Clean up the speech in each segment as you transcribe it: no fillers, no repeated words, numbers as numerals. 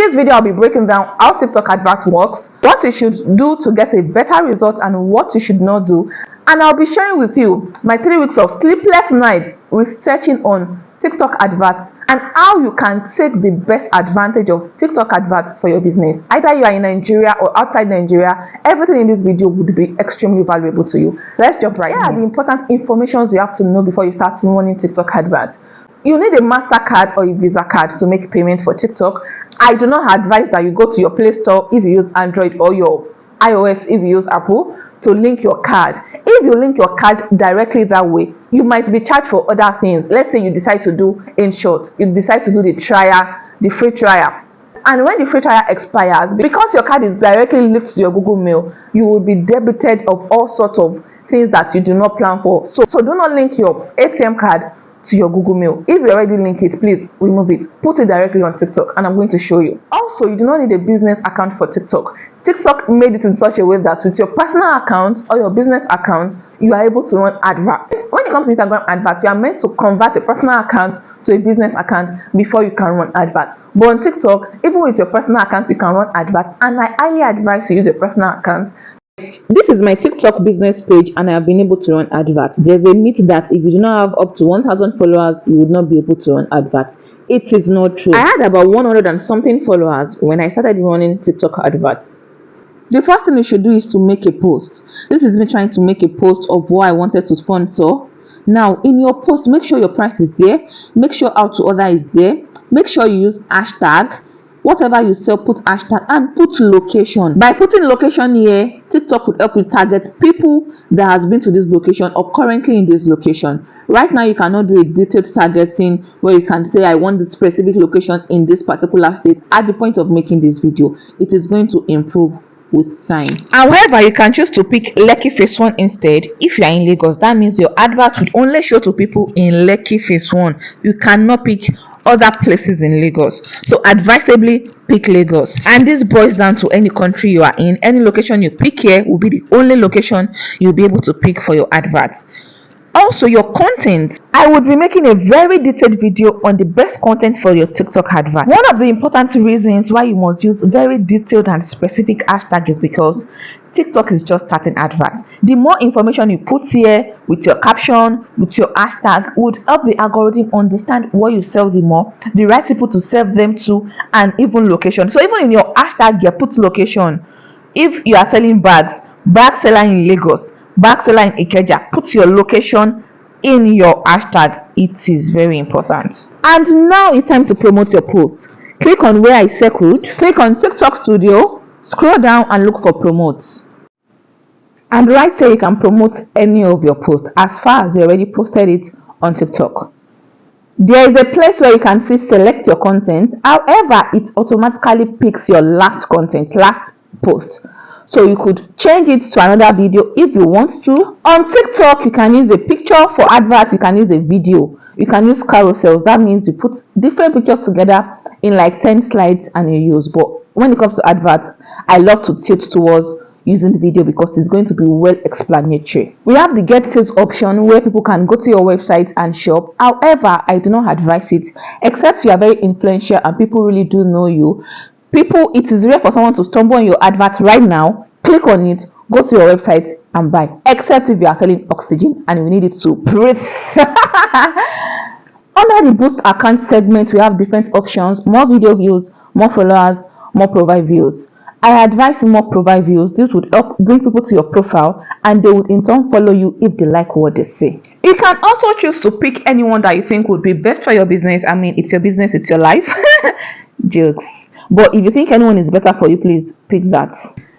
this video, I'll be breaking down how TikTok advert works, what you should do to get a better result, and what you should not do. And I'll be sharing with you my 3 weeks of sleepless nights researching on TikTok adverts and how you can take the best advantage of TikTok adverts for your business. Either you are in Nigeria or outside Nigeria, everything in this video would be extremely valuable to you. Let's jump right in. Here are the important information you have to know before you start running TikTok adverts. You need a MasterCard or a Visa card to make payment for TikTok. I do not advise that you go to your Play Store if you use Android or your iOS if you use Apple to link your card. If you link your card directly that way, you might be charged for other things. Let's say you decide to do, in short, you decide to do the free trial. And when the free trial expires, because your card is directly linked to your Google Mail, you will be debited of all sorts of things that you do not plan for. So do not link your ATM card to your Google Mail. If you already link it, please remove it. Put it directly on TikTok, and I'm going to show you. Also, you do not need a business account for TikTok. TikTok made it in such a way that with your personal account or your business account, you are able to run adverts. When it comes to Instagram adverts, you are meant to convert a personal account to a business account before you can run adverts. But on TikTok, even with your personal account, you can run adverts, and I highly advise you use your personal account. This is my TikTok business page, and I have been able to run adverts. There's a myth that if you do not have up to 1,000 followers, you would not be able to run adverts. It is not true. I had about 100 and something followers when I started running TikTok adverts. The first thing you should do is to make a post. This is me trying to make a post of what I wanted to sponsor. Now, in your post, make sure your price is there. Make sure how to order is there. Make sure you use hashtag. Whatever you sell, put hashtag and put location. By putting location here, TikTok would help you target people that has been to this location or currently in this location. Right now, you cannot do a detailed targeting where you can say, I want this specific location in this particular state. At the point of making this video, it is going to improve with time. However, you can choose to pick Lekki Phase 1 instead. If you are in Lagos, that means your advert would only show to people in Lekki Phase 1. You cannot pick other places in Lagos. So advisably pick Lagos, and this boils down to any country you are in. Any location you pick here will be the only location you'll be able to pick for your adverts. Also, your content. I would be making a very detailed video on the best content for your TikTok advert. One of the important reasons why you must use very detailed and specific hashtag is because TikTok is just starting adverts. The more information you put here with your caption, with your hashtag, would help the algorithm understand what you sell the more, the right people to sell them to, and even location. So even in your hashtag, you put location. If you are selling bags, bag seller in Lagos, bag seller in Ikeja, put your location in your hashtag. It is very important. And now it's time to promote your post. Click on where I circled, click on TikTok Studio, scroll down and look for promote. And right here you can promote any of your posts as far as you already posted it on TikTok. There is a place where you can see select your content. However, it automatically picks your last content, last post. So you could change it to another video if you want to. On TikTok, you can use a picture. For adverts, you can use a video. You can use carousels. That means you put different pictures together in like 10 slides and you use. But when it comes to adverts, I love to tilt towards using the video because it's going to be well explanatory. We have the get sales option where people can go to your website and shop. However, I do not advise it except you are very influential and people really do know you. It is rare for someone to stumble on your advert right now, click on it, go to your website and buy, except if you are selling oxygen and you need it to breathe. Under the boost account segment, we have different options: more video views, more followers, more profile views. I advise more profile views. This would help bring people to your profile and they would in turn follow you if they like what they say. You can also choose to pick anyone that you think would be best for your business. I mean, it's your business, it's your life. Jokes. But if you think anyone is better for you, please pick that.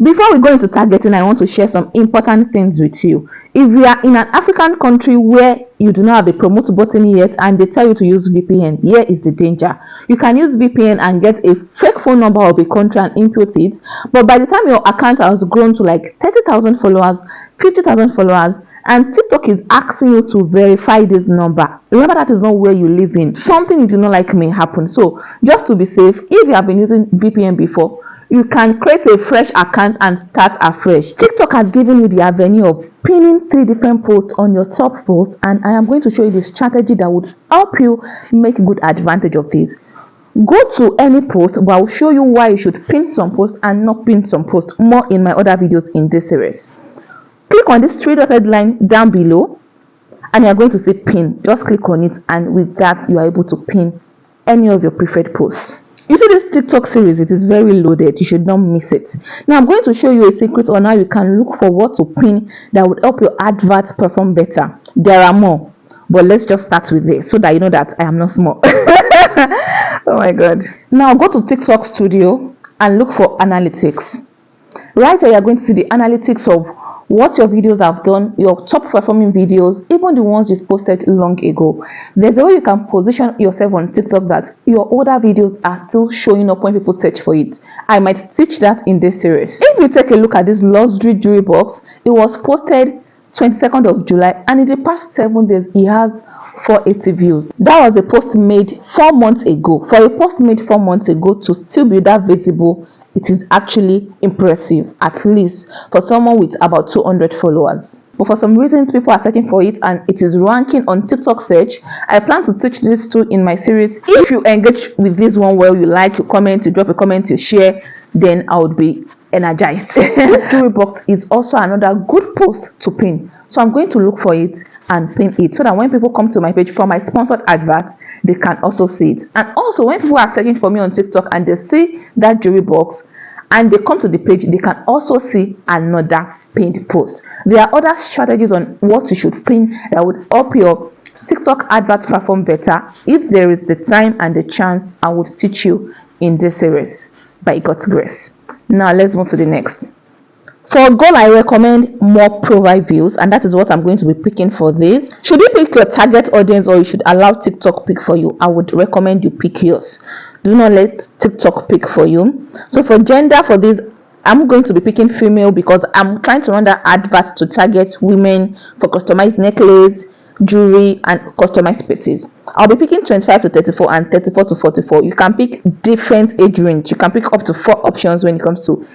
Before we go into targeting, I want to share some important things with you. If you are in an African country where you do not have a promote button yet and they tell you to use VPN, here is the danger. You can use VPN and get a fake phone number of a country and input it, but by the time your account has grown to like 30,000 followers, 50,000 followers, and TikTok is asking you to verify this number, remember that is not where you live in. Something you do not like may happen. So just to be safe, if you have been using VPN before, you can create a fresh account and start afresh. TikTok has given you the avenue of pinning 3 different posts on your top post, and I am going to show you the strategy that would help you make good advantage of this. Go to any post, but I'll show you why you should pin some posts and not pin some posts more in my other videos in this series. Click on this three dotted line down below and you're going to see pin. Just click on it, and with that you are able to pin any of your preferred posts. You see this TikTok series, it is very loaded. You should not miss it. Now I'm going to show you a secret on how you can look for what to pin that would help your adverts perform better. There are more, but let's just start with this so that you know that I am not small. Oh my god. Now go to TikTok Studio and look for analytics. Right here, you're going to see the analytics of what your videos have done, your top performing videos, even the ones you've posted long ago. There's a way you can position yourself on TikTok that your older videos are still showing up when people search for it. I might teach that in this series. If you take a look at this luxury jewelry box, it was posted 22nd of July, and in the past 7 days it has 480 views. That was a post made 4 months ago. For a post made 4 months ago to still be that visible, it is actually impressive, at least for someone with about 200 followers. But for some reasons, people are searching for it and it is ranking on TikTok search. I plan to teach this too in my series. If you engage with this one well, you like, you comment, you drop a comment, you share, then I would be energized. This jewelry box is also another good post to pin. So I'm going to look for it and pin it so that when people come to my page for my sponsored advert, they can also see it. And also when people are searching for me on TikTok and they see that jewelry box and they come to the page, they can also see another pinned post. There are other strategies on what you should pin that would help your TikTok adverts perform better. If there is the time and the chance, I would teach you in this series by God's grace. Now let's move to the next. For goal, I recommend more profile views, and that is what I'm going to be picking for this. Should you pick your target audience or you should allow TikTok pick for you? I would recommend you pick yours. Do not let TikTok pick for you. So for gender, for this, I'm going to be picking female because I'm trying to run that advert to target women for customized necklace, jewelry, and customized pieces. I'll be picking 25 to 34 and 34 to 44. You can pick different age range. You can pick up to 4 options when it comes to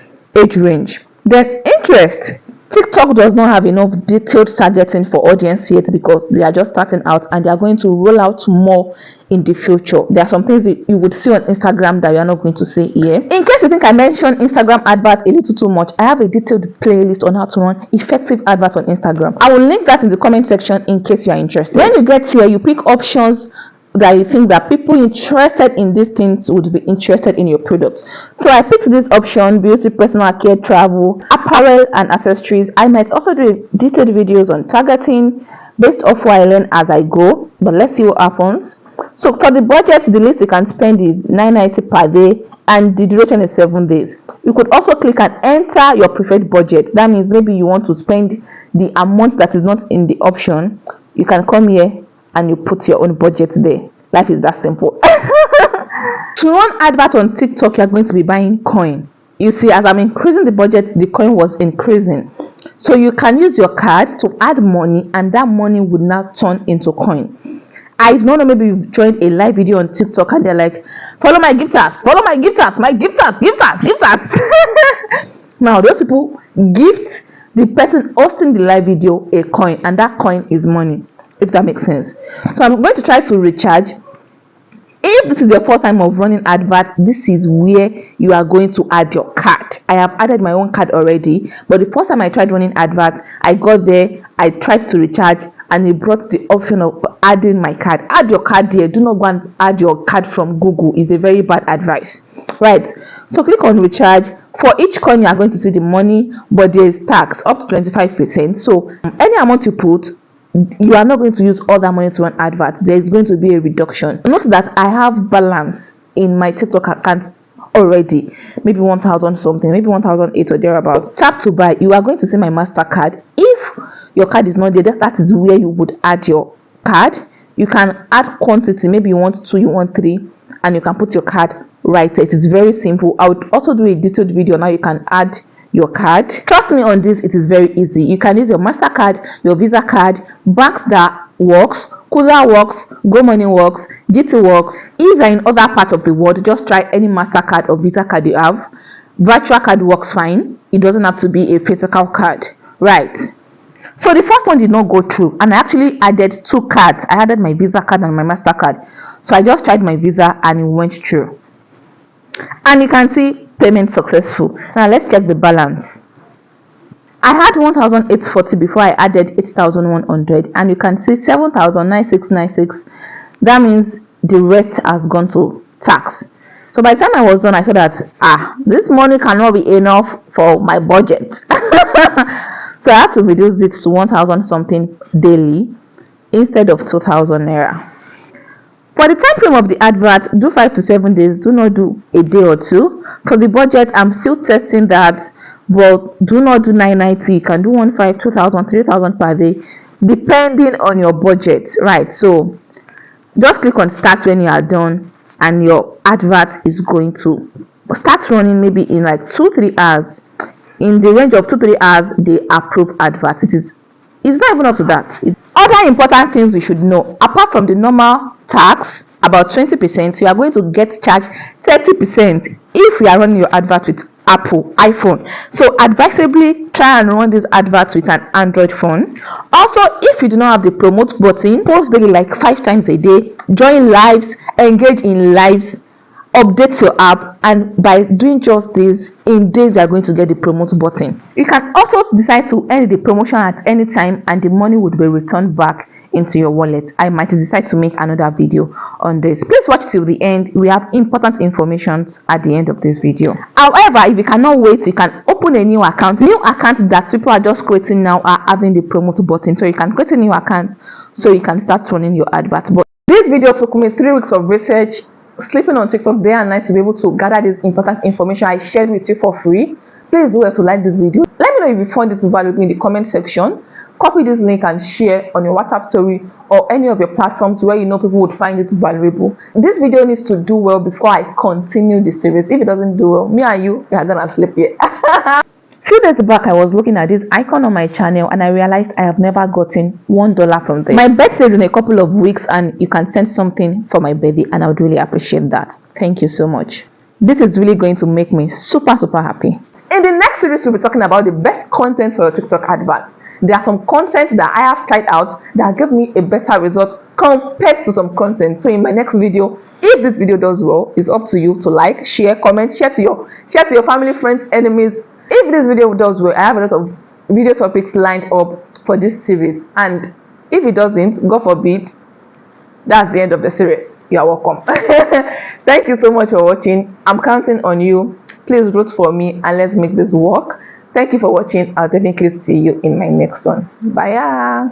age range. Then interest. TikTok does not have enough detailed targeting for audience yet because they are just starting out and they are going to roll out more in the future. There are some things you would see on Instagram that you are not going to see here. In case you think I mentioned Instagram adverts a little too much, I have a detailed playlist on how to run effective adverts on Instagram. I will link that in the comment section in case you are interested. When you get here, you pick options that you think that people interested in these things would be interested in your product. So I picked this option: beauty, personal care, travel, apparel, and accessories. I might also do detailed videos on targeting based off what I learn as I go, but let's see what happens. So for the budget, the least you can spend is $9.90 per day and the duration is 7 days. You could also click and enter your preferred budget. That means maybe you want to spend the amount that is not in the option. You can come here and you put your own budget there. Life is that simple. To run advert on TikTok, you're going to be buying coin. You see, as I'm increasing the budget, the coin was increasing. So you can use your card to add money and that money would now turn into coin. I don't know, maybe you've joined a live video on TikTok and they're like, follow my gifters, follow my gifters, my gifters. Now those people gift the person hosting the live video a coin and that coin is money, if that makes sense. So I'm going to try to recharge. If this is your first time of running adverts, this is where you are going to add your card. I have added my own card already, but the first time I tried running adverts, I got there, I tried to recharge, and it brought the option of adding my card. Add your card there. Do not go and add your card from Google. It's a very bad advice, right? So click on recharge. For each coin, you are going to see the money, but there is tax up to 25%. So any amount you put, you are not going to use all that money to run advert. There is going to be a reduction. Note that I have balance in my TikTok account already, maybe 1,000 something, maybe 1,008 or thereabout. Tap to buy. You are going to see my MasterCard. If your card is not there, that is where you would add your card. You can add quantity. Maybe you want 2, you want 3, and you can put your card right there. It is very simple. I would also do a detailed video now. You can add your card. Trust me on this, it is very easy. You can use your MasterCard, your Visa card, banks that works, Kuda works, Go Money works, GT works. If you're in other parts of the world, just try any MasterCard or Visa card you have. Virtual card works fine. It doesn't have to be a physical card, right? So the first one did not go through, and I actually added 2 cards. I added my Visa card and my MasterCard. So I just tried my visa and it went through. And you can see payment successful. Now let's check the balance. I had 1,840 before I added 8,100, and you can see 7,9696. That means the rest has gone to tax. So by the time I was done, I saw that this money cannot be enough for my budget. So I had to reduce it to 1,000 something daily instead of 2,000 naira. For the time frame of the advert, do 5 to 7 days. Do not do a day or two. For the budget, I'm still testing that. But do not do 990. You can do 1,500, 2,000, 3,000 per day, depending on your budget, right? So just click on start when you are done, and your advert is going to start running maybe in like 2-3 hours. In the range of 2-3 hours, they approve advert. It's not even up to that. Other important things we should know, apart from the normal tax about 20%, you are going to get charged 30% if you are running your advert with Apple iPhone. So advisably try and run these adverts with an Android phone. Also, if you do not have the promote button, post daily like 5 times a day, join lives, engage in lives, update your app, and by doing just this, in days you are going to get the promote button. You can also decide to end the promotion at any time and the money would be returned back into your wallet. I might decide to make another video on this. Please watch till the end. We have important information at the end of this video. However, if you cannot wait, you can open a new account. New account that people are just creating now are having the promote button, so you can create a new account so you can start running your advert. But this video took me 3 weeks of research, sleeping on TikTok day and night to be able to gather this important information I shared with you for free. Please do well to like this video. Let me know if you found it valuable in the comment section. Copy this link and share on your WhatsApp story or any of your platforms where you know people would find it valuable. This video needs to do well before I continue the series. If it doesn't do well, me and you are gonna sleep here. Few days back, I was looking at this icon on my channel and I realized I have never gotten $1 from this. My birthday is in a couple of weeks and you can send something for my birthday and I would really appreciate that. Thank you so much. This is really going to make me super happy. In the next series, we'll be talking about the best content for your TikTok advert. There are some content that I have tried out that give me a better result compared to some content. So in my next video, if this video does well, it's up to you to like, share, comment, share to your family, friends, enemies. If this video does well, I have a lot of video topics lined up for this series, and if it doesn't, God forbid, that's the end of the series. You are welcome. Thank you so much for watching. I'm counting on you. Please root for me and let's make this work. Thank you for watching. I'll definitely see you in my next one. Bye.